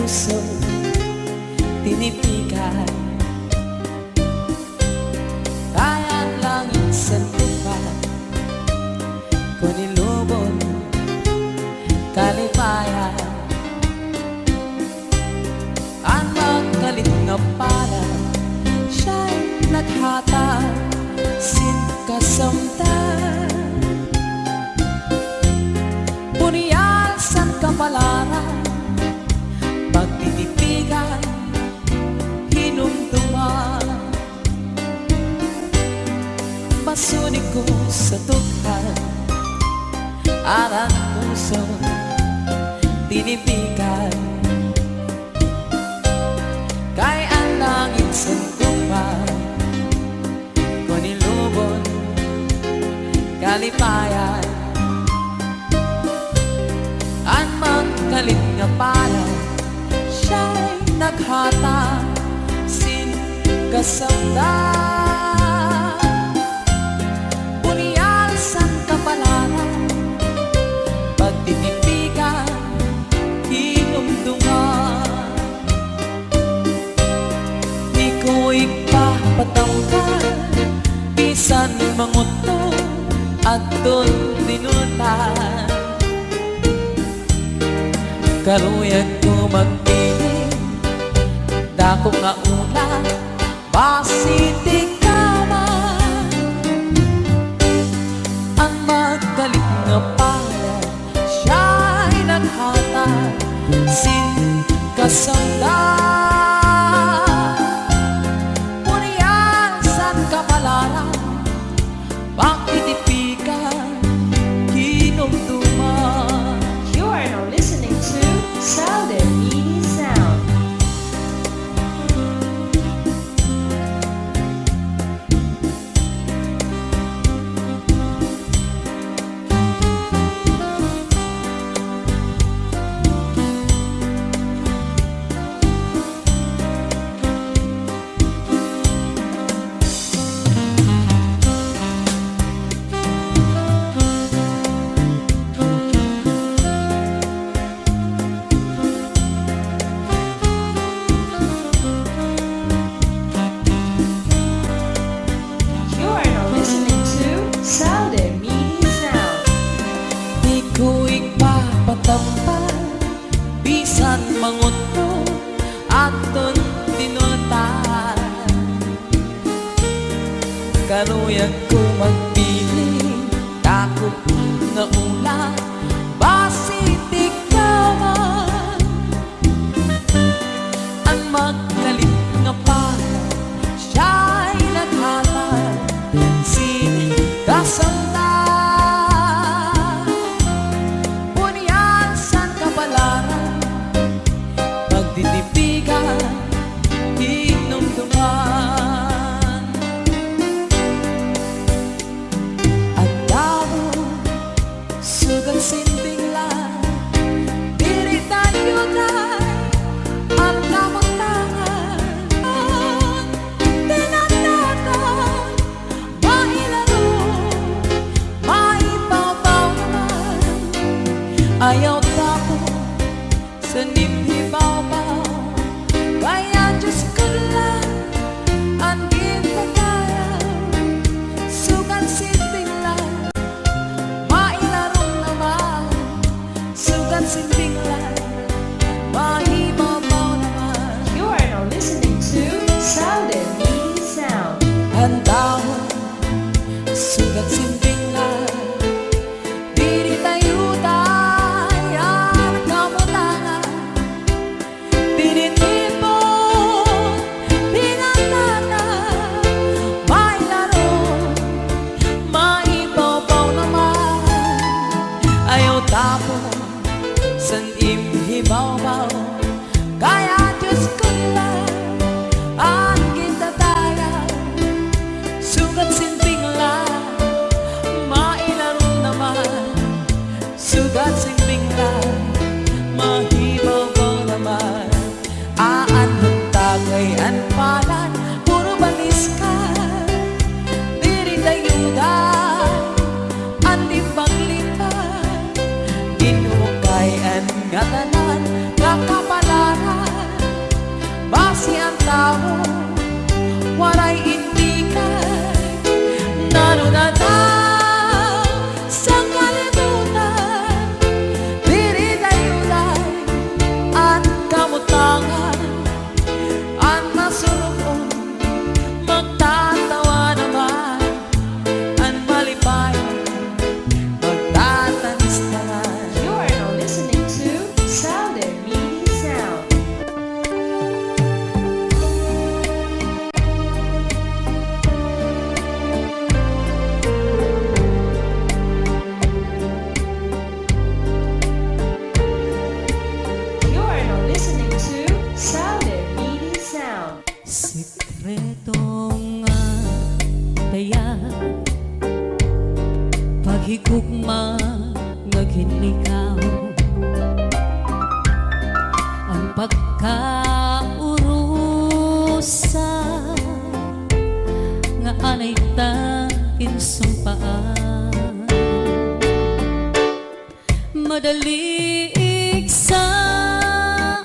puso tinipikan. Kaya ang langit sa lupa ko nilubon kalipayan. Ang magkalit nga para siya'y naghatag sin kasamtan. Buniyal san kapalaran pagtitipigan hinumduman. Masunik ko sa tukhan arang puso tinipigan. Kay ang langit sa lupa ko nilubon kalipayan. Ang magkalit nga para siya'y naghatag sin kasamtan. Buniyal san kapalaran pagtitipigan hinumdungan. Di ko ipapatanggal bisan manguto at doon dinutan. Karuyag ko magpili dako nga una basitik kaman. Ang magkalit nga para siya'y naghatag sin kasamtan. Buniyal san kapalaran pagtitipigan hinumduman. You are now listening to Southern Media Sound. You are now listening to Southern Media Sound. Di ko ipapatampal bisan manguto aton tinutan. Karuyag ko magpili dako nga ulan basitik kaman. Ang magkalit nga para siya'y naghatag sin kasamtan. Buniyal san kapalaran pagtitipigan hinumduman. At damo sugat sinting lang diri tayo tay ang kamantangan. Tinatakan mailaro maibabaw naman. Ayaw tapo sa nimhibabaw. Kaya Diyos ko lang ang ginpatayaw. Sugat sinting lang mailarong naman. Sugat sinting lang maibabaw naman. You are now listening to Southern Media Sound. Handa mo sugat sinting lang diri tayo tayan kamutangan. Tinitipon pinatana mailaro maibabaw naman. Ayaw tapo san imhibaw-baw. Kaya Diyos ko lang ang gintataya. Sugat sinting lang mailaro naman. Sugat sinting lang mahibaw-baw naman. Aanong tagay an palan puro balis ka diri dayudan andi paglipan. Ginukay an nga tanan nga kapalaran tao, walay indikan, narunatan sa kalibutan, diri dayuday at kamutangan, at masurukon, magtatawa naman, at malipayan, magtatanis-tanan. You are now listening to Sound and Meaty Sound. You are now listening to Sound and Meaty Sound. Sikretong daya, paghigugma naghinlikaw, ang pagkaurusa nga anay takin sumpaan, madali iksaan,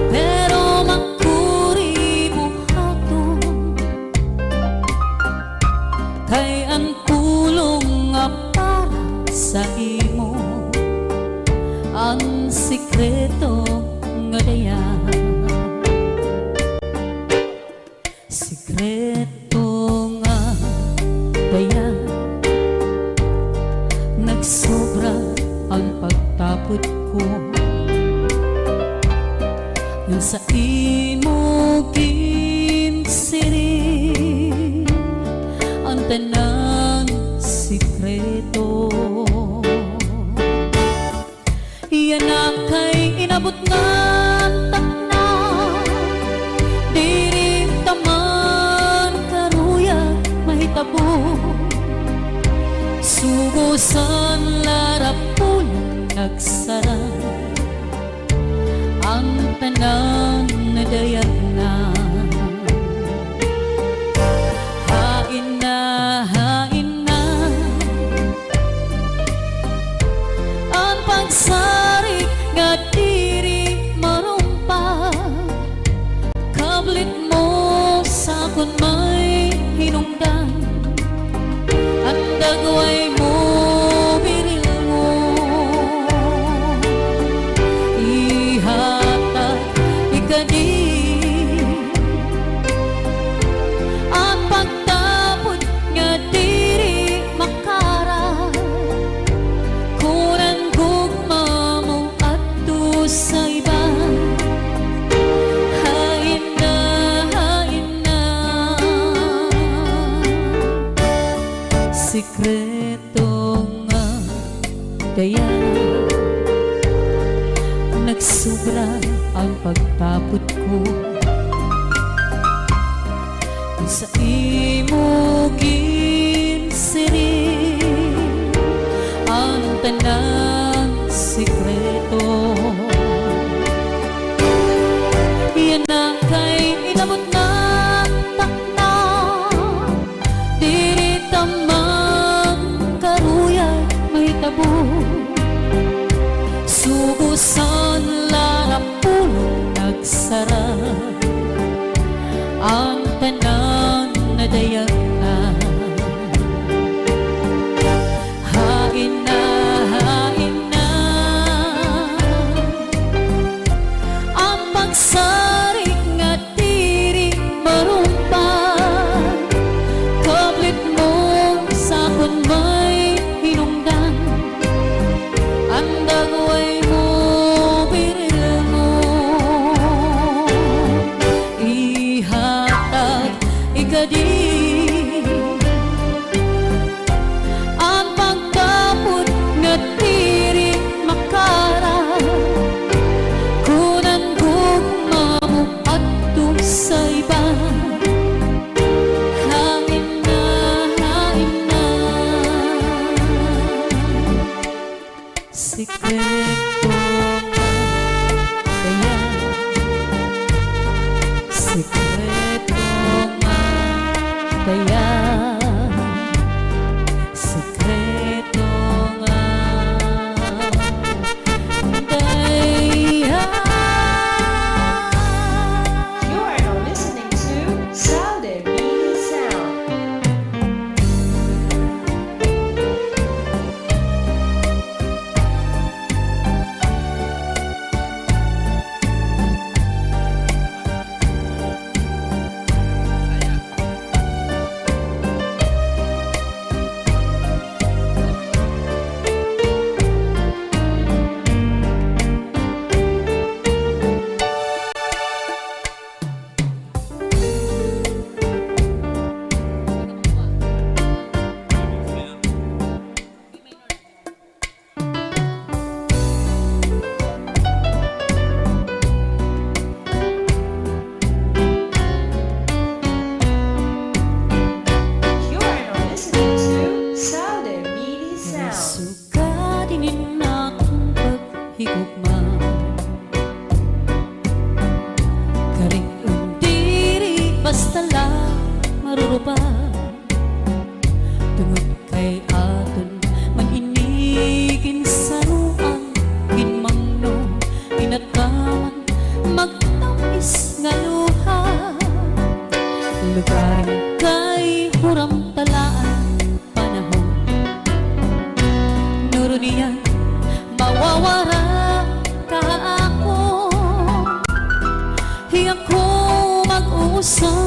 pero makuri buhaton, kay ang pulong nga para sa imo, ang sikreto nga daya. Sikreto nga daya, nagsobra ang pagtapot ko, nang sa imo ginsiri ang tanang sikreto. Iyan ang kay inabot nga takna, diri taman karuya mahitabo, sugusan larapul nagsara, ang tanang nadayag na. Hain na, hain na, ang pagsarik nga diri marumpa, kablit mo sa kun may hinungdan, at dagway mo biril mo, ihatag ikadi, ang pagtapot nga diri makara, kunan gugma mo adto sa iba. Hain na, hain na, sikreto nga daya, nagsobra ang pagtapot ko, sa imo ginsiri ang tanang sikreto. Iyan ang kay inabot na takna, diri tamang karuya mahitabo, sugusan larapulong nagsara, ang tanan nadayag na. Hain na, hain na, ang pagsarik nga diri marumpa, kablit mo sa kun may hinungdan, ang dagway mo biril mo, ihatag ikadi, ang pagtapot nga diri makara, kunan gugma mo adto sa iba. Hain na, hain na, sikreto nga daya, sikreto nga daya, sikreto nga daya. Garing undiri basta lang marurubang tungod kay aton manhinigin sa ruang ginmangno inataman magtamis nga luha lugaring kay huram talaan panahon nuro niya mawawara ka ako hiyang ko mag-usang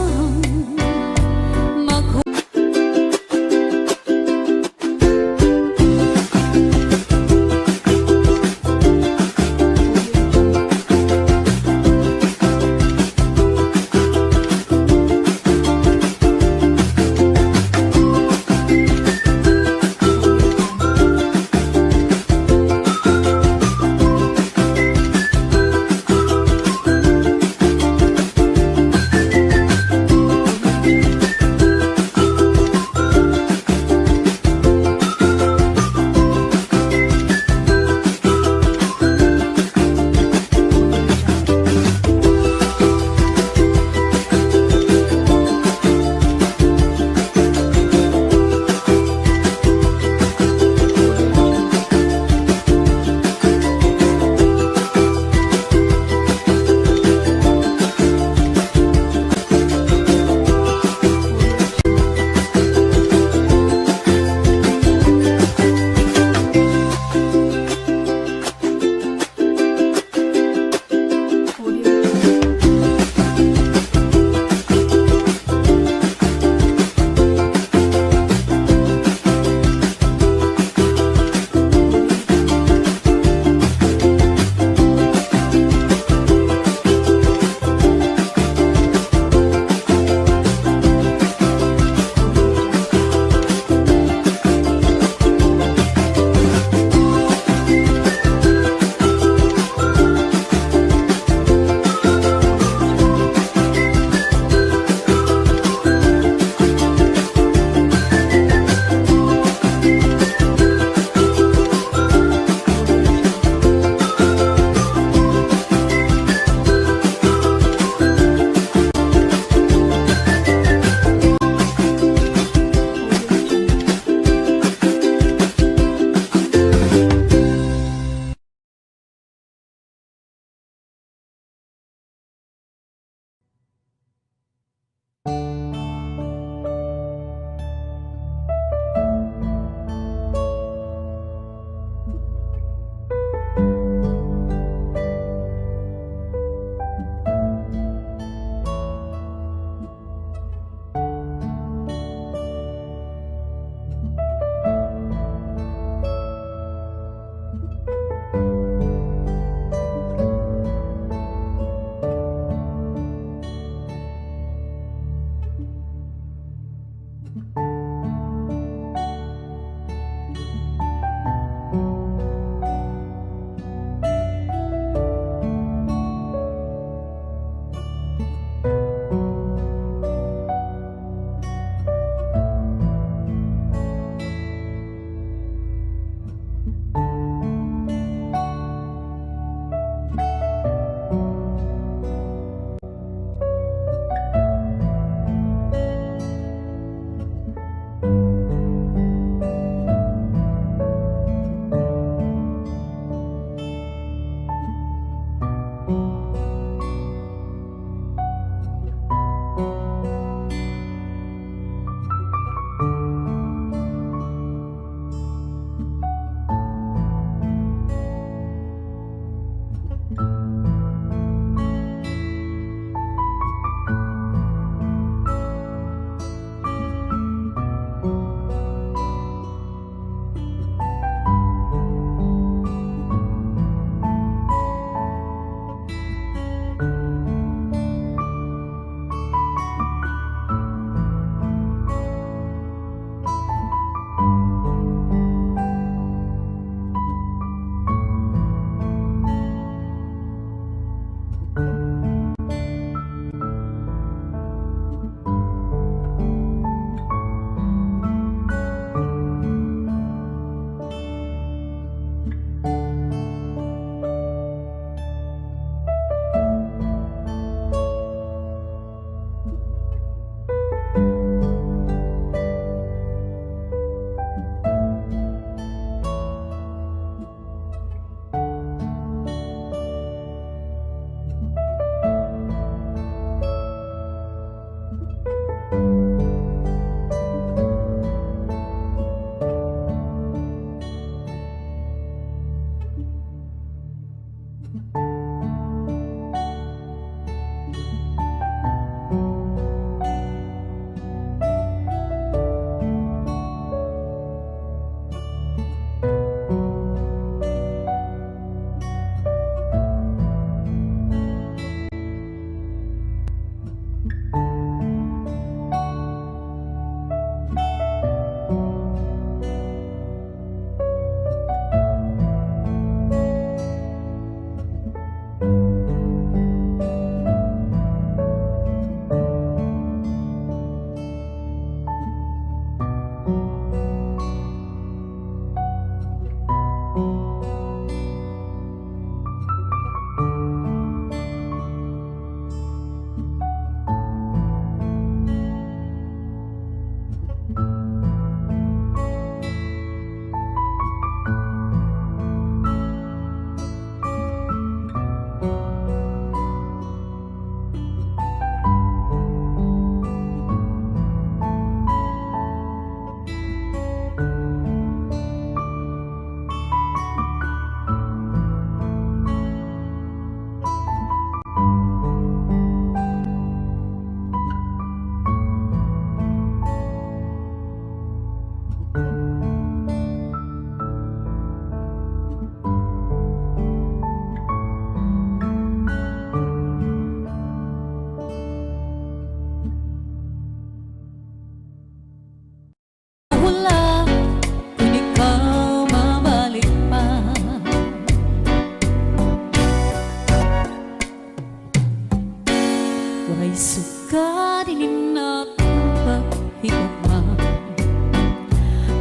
Walay suka din akong paghigugma.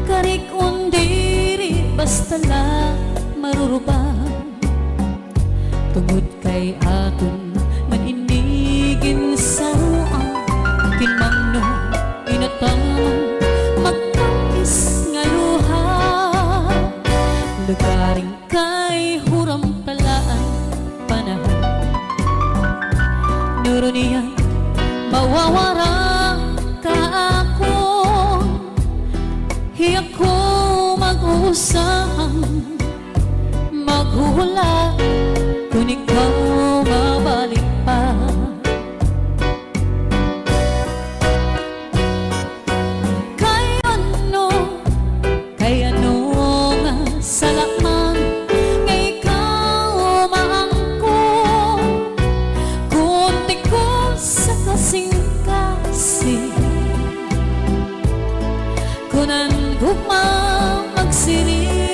Karik undiri basta lang marurubang. Tungod kay aton maninigin sa ruang kinmangno inataman magkakis nga luha. Lugaring kay huram talaan panahon. Nuro niya mawawara ka ako. Hiyak ko mag-uusang maghuhula kung ikaw mabalik pa. Kay ano nga salaman nga ikaw maangkon. Kunti ko sa kasing-kasing kunan gugma magsiring.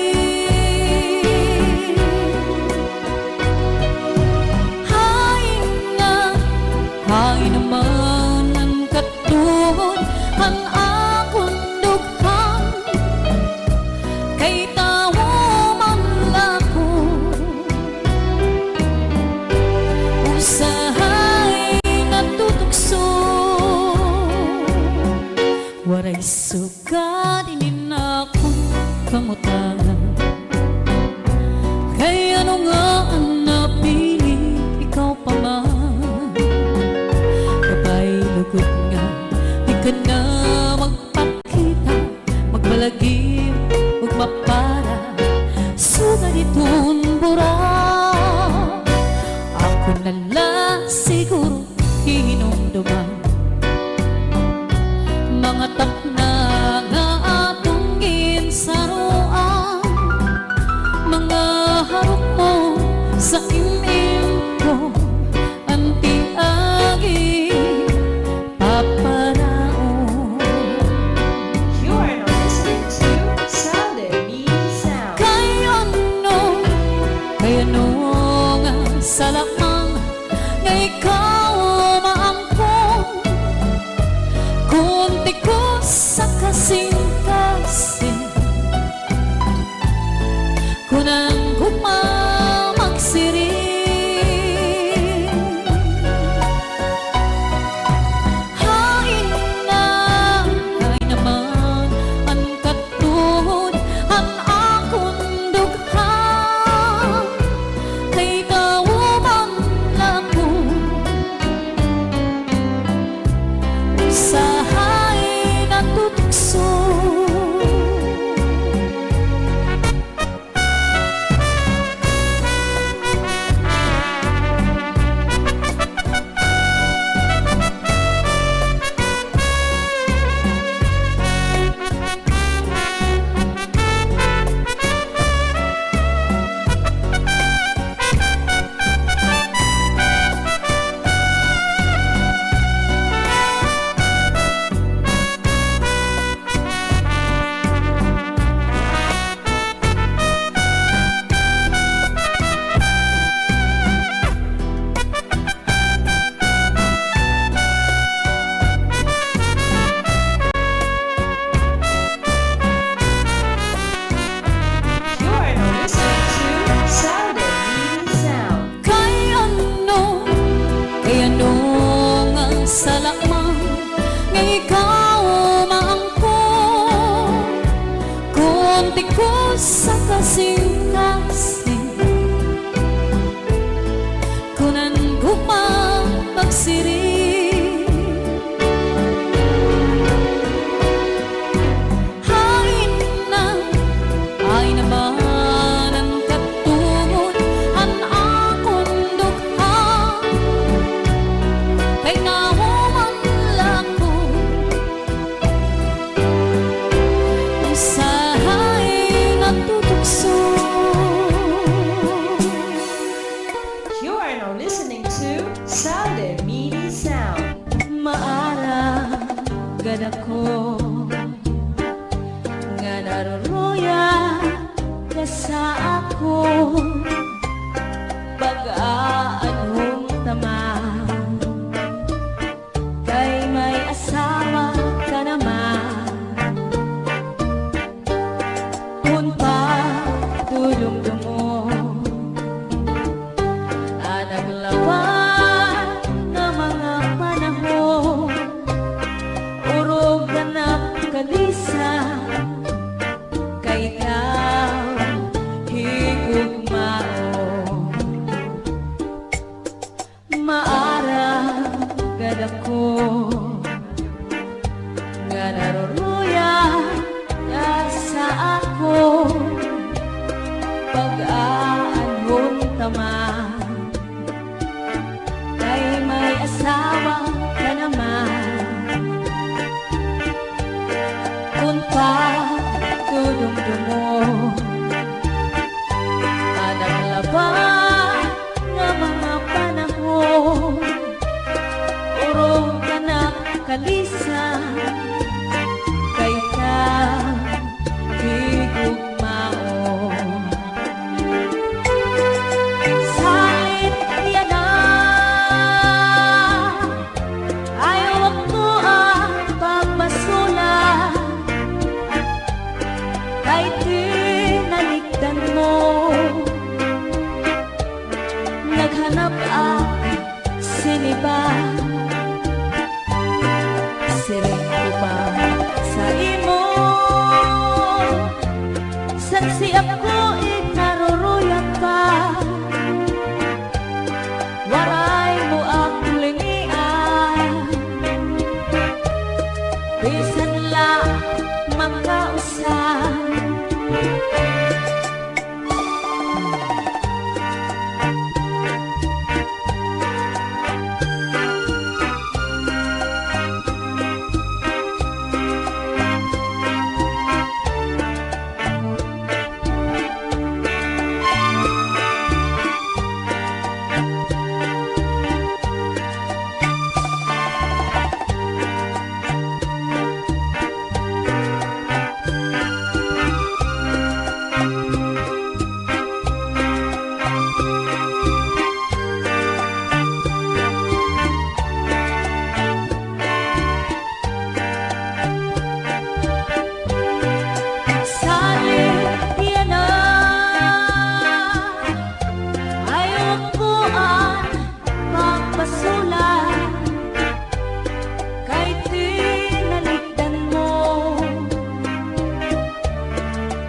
Hay naman ang katuhod ang akong dughan. Kay tawo man lako usahay natutukso. Waray suka din akong kamutangan. Kay ano nga ang napili ikaw pa man. Lugod nga, di ka na magpakita, magbalagim, huwag mapara, suga ditong bura. Ako nala siguro hinumduman mga takna nga atong ginsaruan. Mga harap mo sa imim ko anti-agi. You are now listening to Sound and Meaning Sound. Kay ano nga salamang nga ikaw maangkon. Kunti ko sa kasing-kasing kunang gugma magsiring. Salaman nga ikaw maangkon. Kunti ko sa kasing-kasing kunan gugma magsiring. Ay naman ang katungod ang akong dughan. Kay nahuman lako usahay natutukso. You are now listening to Sound and Meaning Sound. Maara gad ako nga naruruya ka sa ako. Pag-aanong tamang ako nga naruruya ka sa ako pag-aanhon taman kay may asawa ka naman kung pagdudumdumo anak laban nga mga panahon urong ka na kalisan kay ka higugmao salit yan na ayaw ako ang pagbasulan kay tinaligdan mo naghanap ang siniba siring ko ba sa imo saksi ako naruruyan pa waray mo ang lingian bisan la makausan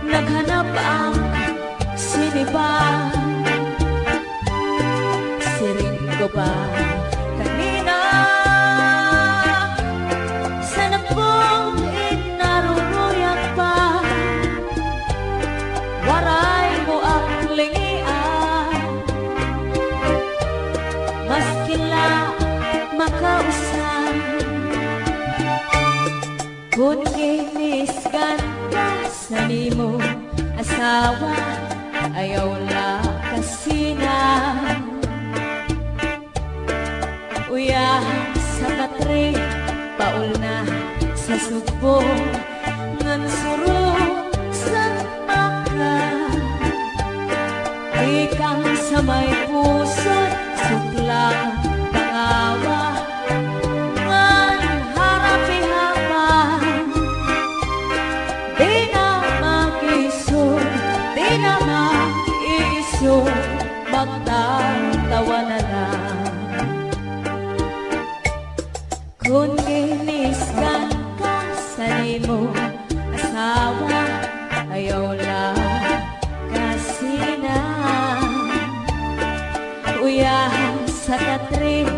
naghanap ang siniba siring ko ba kanina sana pong inaruruyak pa waray mo ang lingian maskila makausan kung ginisgan ka sa nimo asawa ayaw la kasi na uyah sa katre paul na sa subo ngan suro sa maka ikang sa may puso suklang pangawa ngan harapi habang di na mag-iso di na mag-iso magtatawa na lang kung ginisgan ka sa nimo asawa ayaw lang kasi na uyah sa katre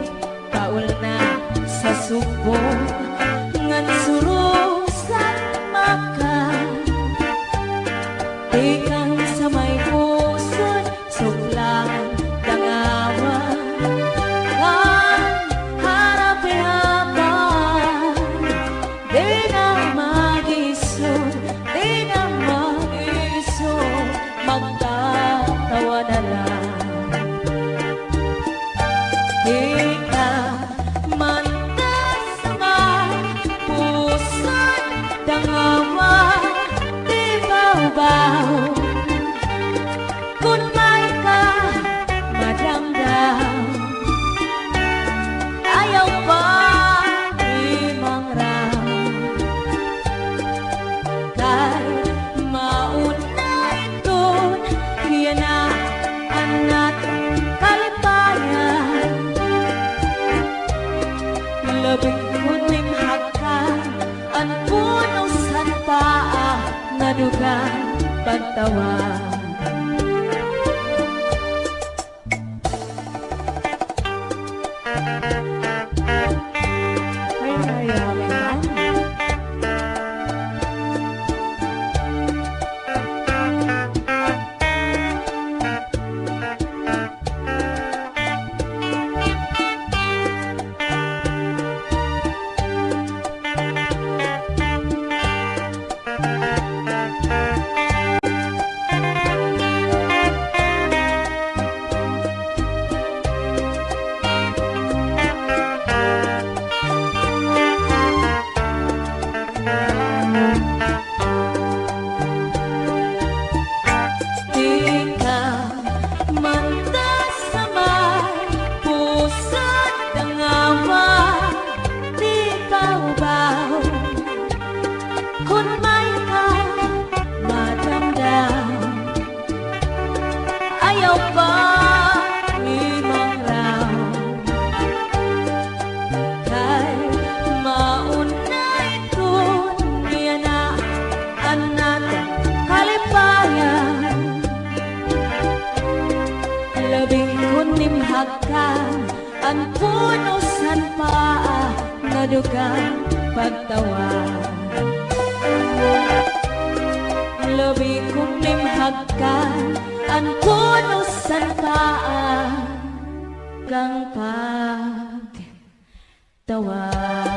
paul na sa subo ngan suro sa maka ikang sa may puso suklang dangawa kan harapi-habang di na mag-iso magtatawa na lang di ka manta sa may puso't dangawa di baw-baw kung may ka madamdam ayaw pa limang raw kay mauna ito'n yan na anak kalipayan labing kuning hakan ang puno sa paa na dugang pagtawa limhag ka ang punusan pa na dugang pagtawa. Labi kong limhag ka ang punusan pa kang pagtawa.